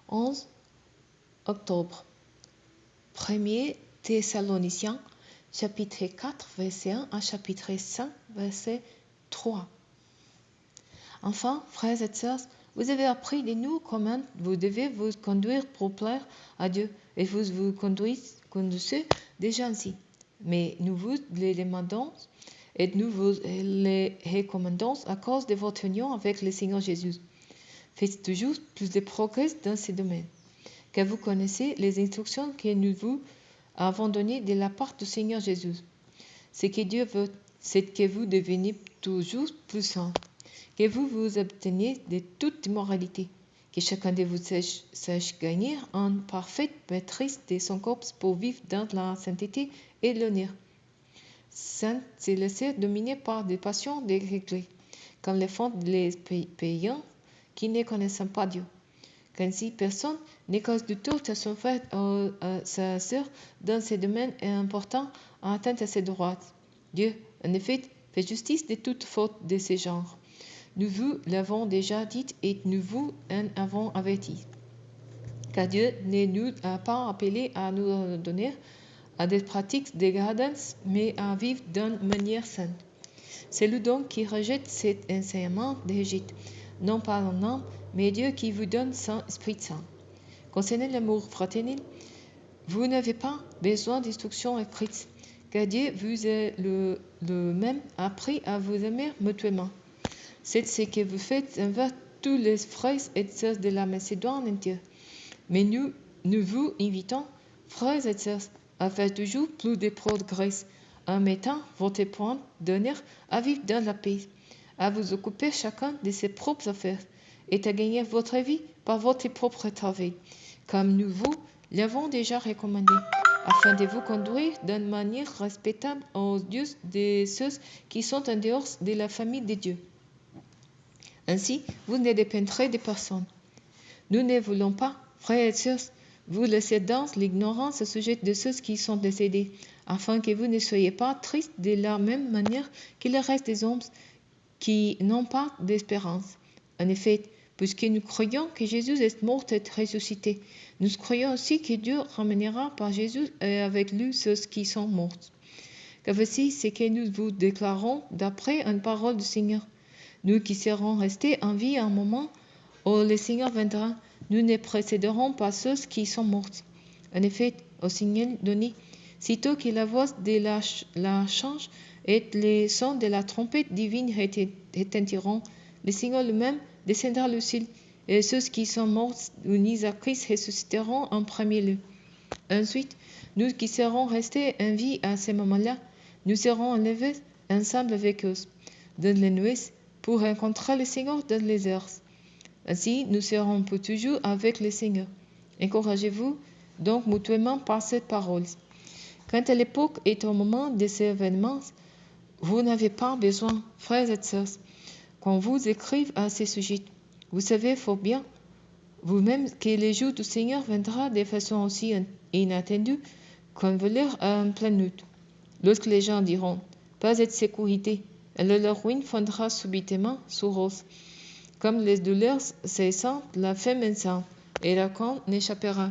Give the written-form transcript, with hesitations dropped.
11 octobre. 1er Thessaloniciens, chapitre 4, verset 1 à chapitre 5, verset 3. Enfin, frères et sœurs, vous avez appris de nous comment vous devez vous conduire pour plaire à Dieu, et vous vous conduisez déjà ainsi. Mais nous vous les demandons et nous vous les recommandons à cause de votre union avec le Seigneur Jésus. Faites toujours plus de progrès dans ce domaine, car vous connaissez les instructions que nous vous avons données de la part du Seigneur Jésus. Ce que Dieu veut, c'est que vous deveniez toujours plus saints, que vous vous absteniez de toute immoralité, que chacun de vous sache gagner une parfaite maîtrise de son corps pour vivre dans la sainteté et l'honneur, sans se laisser dominer par des passions déréglées, comme le font les païens qui ne connaissent pas Dieu. Qu'ainsi personne ne cause du tout à son frère ou à sa sœur dans ce domaine important en atteinte à ses droits. Dieu, en effet, fait justice de toute faute de ce genre. Nous vous l'avons déjà dit et nous vous en avons averti. Car Dieu ne nous a pas appelés à nous donner à des pratiques dégradantes, mais à vivre d'une manière saine. C'est lui donc qui rejette cet enseignement d'Égypte, non pas un homme, mais Dieu qui vous donne son Esprit Saint. Concernant l'amour fraternel, vous n'avez pas besoin d'instructions écrites, car Dieu vous a lui-même appris à vous aimer mutuellement. C'est ce que vous faites envers tous les frères et sœurs de la Macédoine entière. Mais nous vous invitons, frères et sœurs, à faire toujours plus de progrès, en mettant votre point d'honneur à vivre dans la paix, à vous occuper chacun de ses propres affaires, et à gagner votre vie par votre propre travail, comme nous vous l'avons déjà recommandé, afin de vous conduire d'une manière respectable aux yeux de ceux qui sont en dehors de la famille de Dieu. Ainsi, vous ne dépendrez de personne. Nous ne voulons pas, frères et sœurs, vous laisser dans l'ignorance au sujet de ceux qui sont décédés, afin que vous ne soyez pas tristes de la même manière que le reste des hommes qui n'ont pas d'espérance. En effet, puisque nous croyons que Jésus est mort et ressuscité, nous croyons aussi que Dieu ramènera par Jésus et avec lui ceux qui sont morts. Car voici ce que nous vous déclarons d'après une parole du Seigneur. Nous qui serons restés en vie un moment où le Seigneur viendra, nous ne précéderons pas ceux qui sont morts. En effet, au signal donné, sitôt que la voix de la change et les sons de la trompette divine retentiront, le Seigneur lui-même descendra le ciel, et ceux qui sont morts unis à Christ ressusciteront en premier lieu. Ensuite, nous qui serons restés en vie à ce moment-là, nous serons enlevés ensemble avec eux dans les nuées pour rencontrer le Seigneur dans les airs. Ainsi, nous serons pour toujours avec le Seigneur. Encouragez-vous donc mutuellement par cette parole. Quant à l'époque et au moment de ces événements, vous n'avez pas besoin, frères et sœurs, qu'on vous écrive à ce sujet. Vous savez fort bien, vous-même, que le jour du Seigneur viendra de façon aussi inattendue qu'un voleur en pleine nuit. Lorsque les gens diront « pas de sécurité », alors leur ruine fondra subitement sur eux. Comme les douleurs cessant, la femme enceinte, et la corne n'échappera.